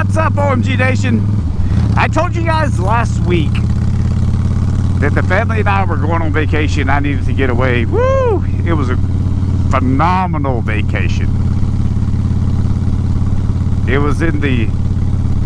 What's up, OMG Nation? I told you guys last week that the family and I were going on vacation. I needed to get away. Woo! It was a phenomenal vacation. It was in the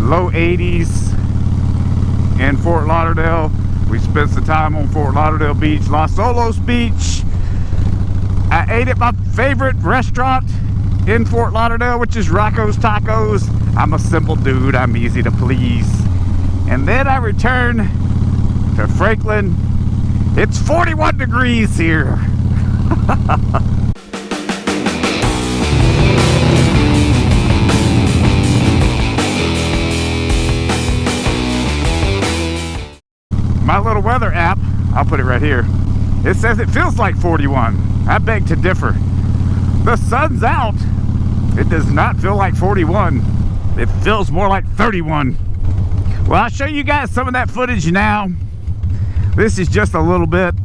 low 80s in Fort Lauderdale. We spent some time on Fort Lauderdale Beach, Los Olos Beach. I ate at my favorite restaurant in Fort Lauderdale, which is Roccos Tacos. I'm a simple dude, I'm easy to please. And then I returned to Franklin. It's 41 degrees here. My little weather app, I'll put it right here, it says it feels like 41. I beg to differ. The sun's out. It does not feel like 41. It feels more like 31. Well, I'll show you guys some of that footage now. This is just a little bit.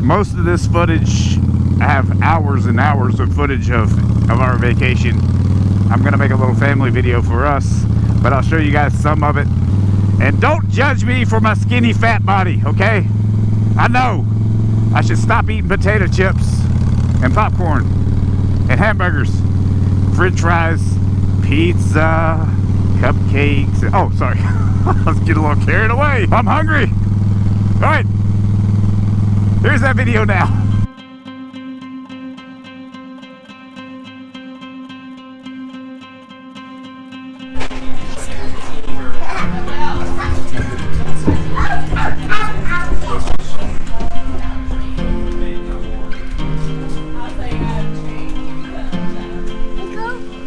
Most of this footage, I have hours and hours of footage of our vacation. I'm gonna make a little family video for us, but I'll show you guys some of it. And don't judge me for my skinny fat body, okay? I know I should stop eating potato chips and popcorn and hamburgers, french fries, pizza, cupcakes. Oh, sorry. Let's get a little carried away. I'm hungry. All right. Here's that video now.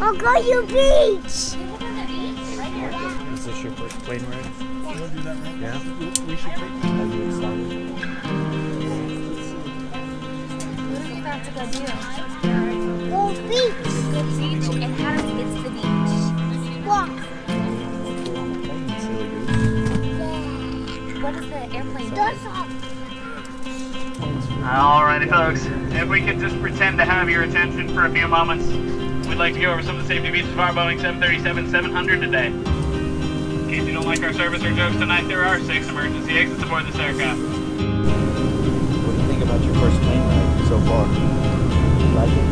I'll go you beach. Is this your first plane ride? You want to do that right? Yeah. We should take Are you excited? What are we about to go do? Go beach. Go beach, and how do we get to the beach? Walk. Go on the plane, silly goose. Yeah. What is the airplane doing? Alrighty folks, if we could just pretend to have your attention for a few moments, we'd like to go over some of the safety features of our Boeing 737-700 today. In case you don't like our service or jokes tonight, there are 6 emergency exits aboard this aircraft. What do you think about your first plane ride so far? You like it?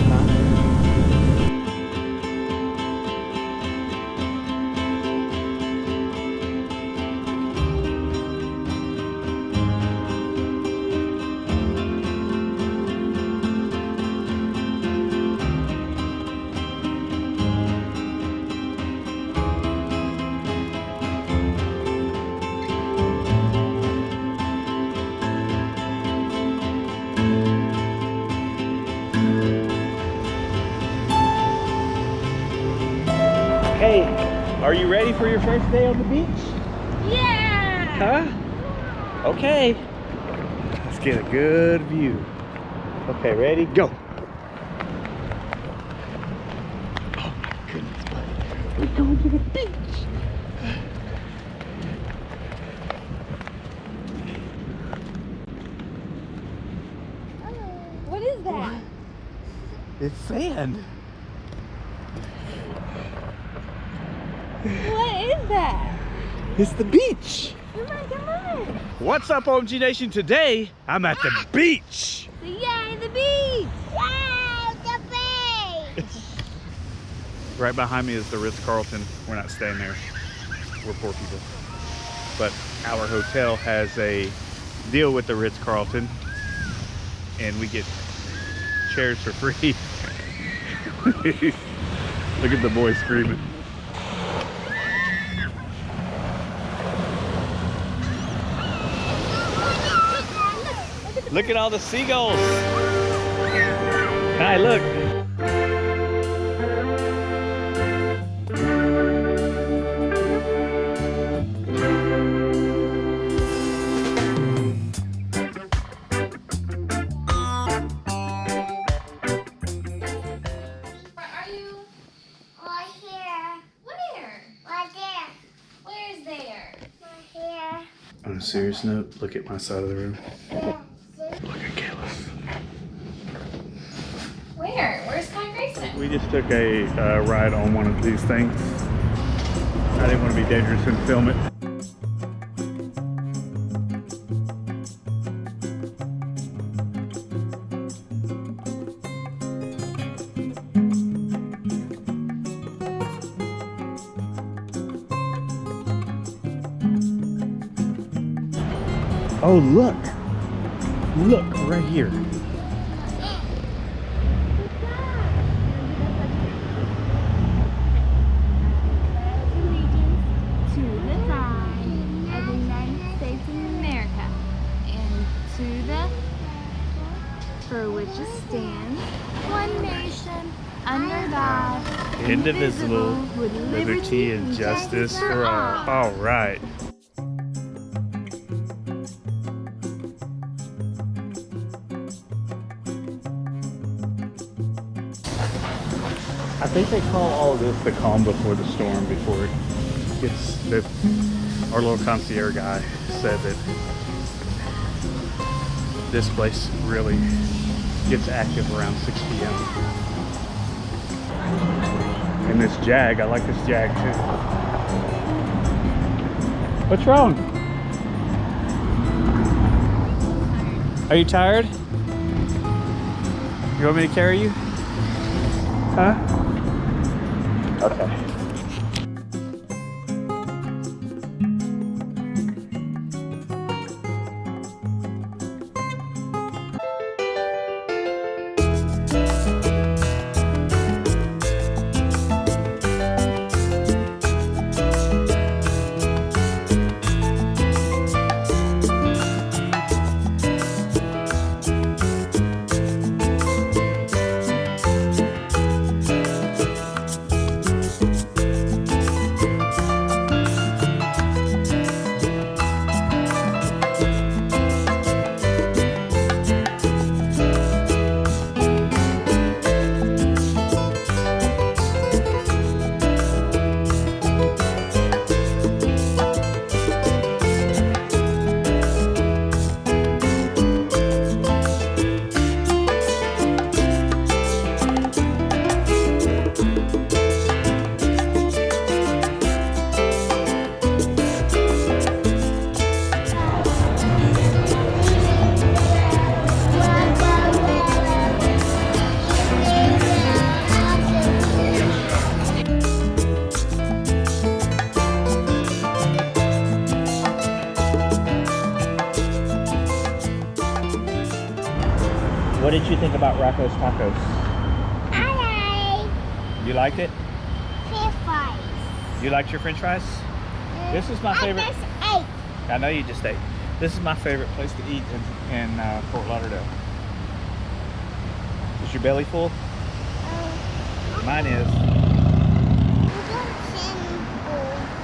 Huh? Hey, are you ready for your first day on the beach? Yeah. Huh? Okay. Let's get a good view. Okay, ready? Go. Oh my goodness, buddy. We're going to the beach. What is that? It's sand. What is that? It's the beach. Oh my god. What's up, OMG Nation? Today, I'm at the beach. Yay, the beach! Yay, the beach! Right behind me is the Ritz-Carlton. We're not staying there. We're poor people. But our hotel has a deal with the Ritz-Carlton, and we get chairs for free. Look at the boy screaming. Look at all the seagulls. Hi, look. On a serious note, look at my side of the room. Look at Kayla. Where? Where's Twine Graphics? We just took a ride on one of these things. I didn't want to be dangerous and film it. Oh, look! Look right here. To the flag of the United States of America, and to the for which it stands, one nation, under God, Indivisible, with liberty and justice for all. All right. I think they call all this the calm before the storm, before it gets, our little concierge guy said that this place really gets active around 6 p.m. And this Jag, I like this Jag too. What's wrong? Are you tired? You want me to carry you? Huh? Okay. What did you think about Roccos Tacos? I You liked it? like fries. You liked your french fries? This is my favorite. I just ate. I know you just ate. This is my favorite place to eat in Fort Lauderdale. Is your belly full? Mine is.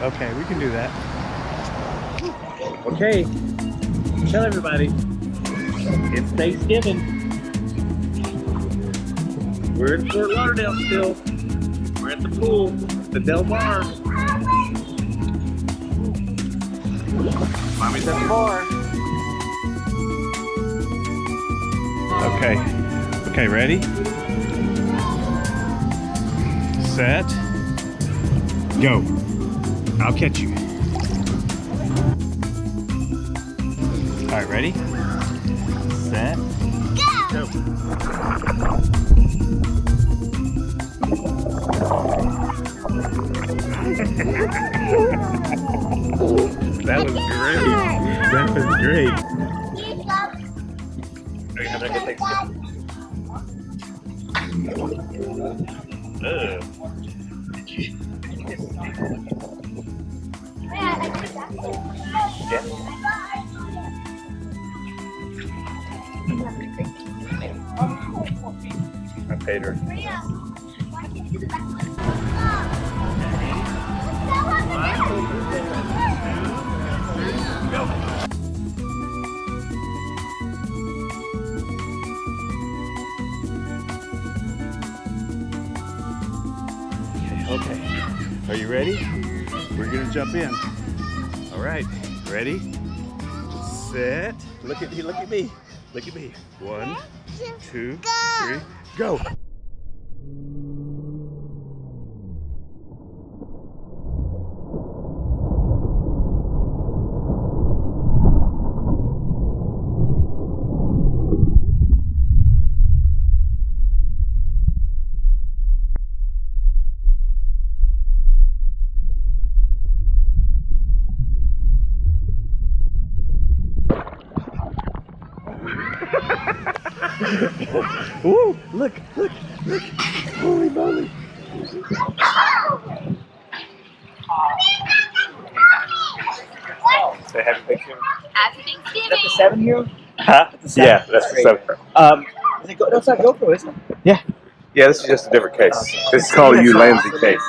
Okay, we can do that. Okay, tell everybody, it's Thanksgiving. We're in Fort Lauderdale still. We're at the pool, the Dalmar. Mommy's at the bar. Okay, ready? Set. Go. I'll catch you. All right, ready? Set. Go. That was great. That was great. Are you having a good Thanksgiving? Yeah. I paid her. Go. Okay, are you ready? We're gonna jump in. All right, ready, set, look at me, look at me, look at me. 1, 2, 3, go. Woo! Look! Holy moly! Say happy Thanksgiving. Happy Thanksgiving. Is that the 7-year-old? Huh? Yeah, that's the 7. That's not GoPro, is it? Yeah, this is just a different case. This is called a Ulanzi case.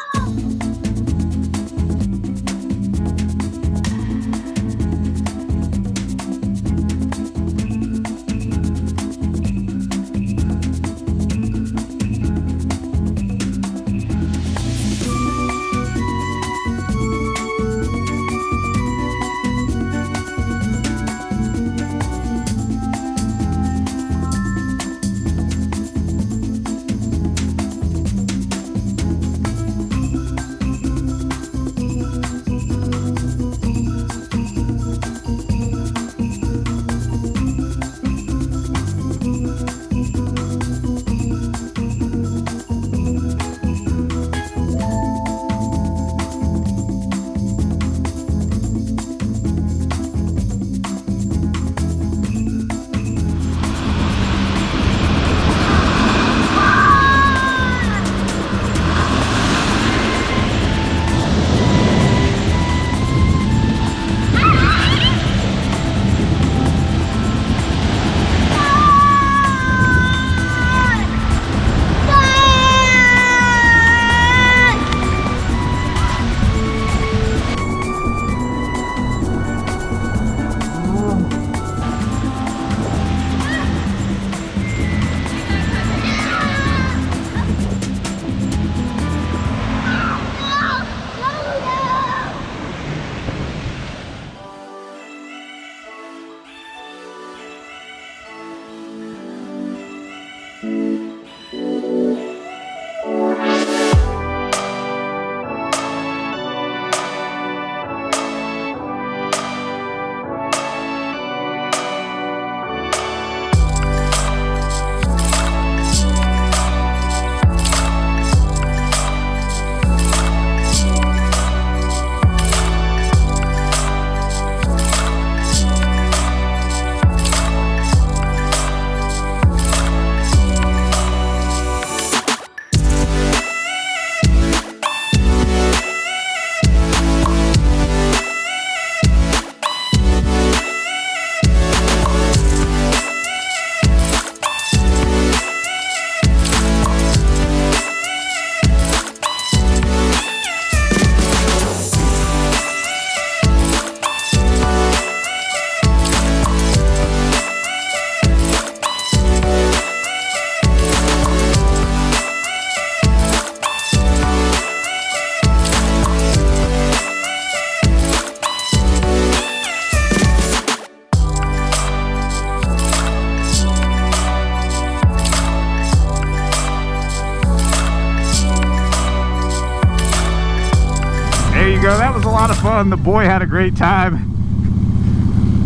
Go. That was a lot of fun. The boy had a great time.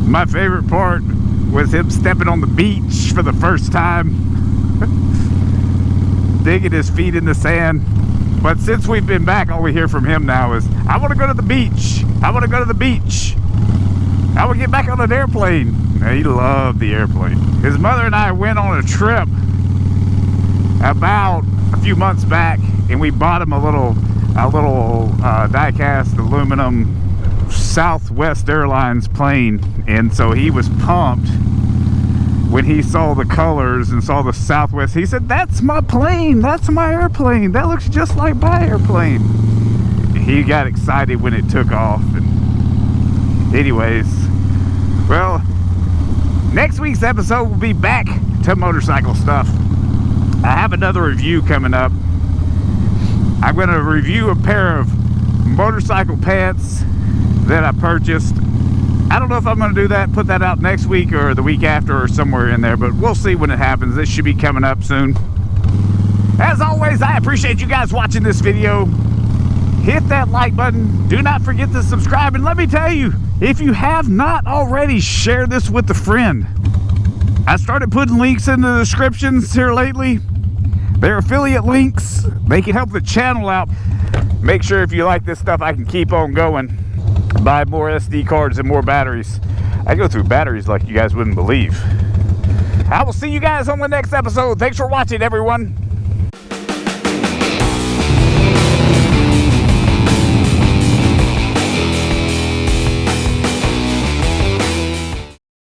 My favorite part was him stepping on the beach for the first time, digging his feet in the sand. But since we've been back, all we hear from him now is, I want to go to the beach. I want to go to the beach. I want to get back on an airplane. He loved the airplane. His mother and I went on a trip about a few months back, and we bought him a little die-cast aluminum Southwest Airlines plane, and so he was pumped when he saw the colors and saw the Southwest. He said, that's my plane, that's my airplane, that looks just like my airplane. He got excited when it took off. And anyways, well, next week's episode will be back to motorcycle stuff. I have another review coming up. I'm going to review a pair of motorcycle pants that I purchased. I don't know if I'm going to do that, put that out next week or the week after or somewhere in there, but we'll see when it happens. This should be coming up soon. As always, I appreciate you guys watching this video. Hit that like button. Do not forget to subscribe. And let me tell you, if you have not already, share this with a friend. I started putting links in the descriptions here lately. They're affiliate links. They can help the channel out. Make sure if you like this stuff, I can keep on going. Buy more SD cards and more batteries. I go through batteries like you guys wouldn't believe. I will see you guys on the next episode. Thanks for watching, everyone.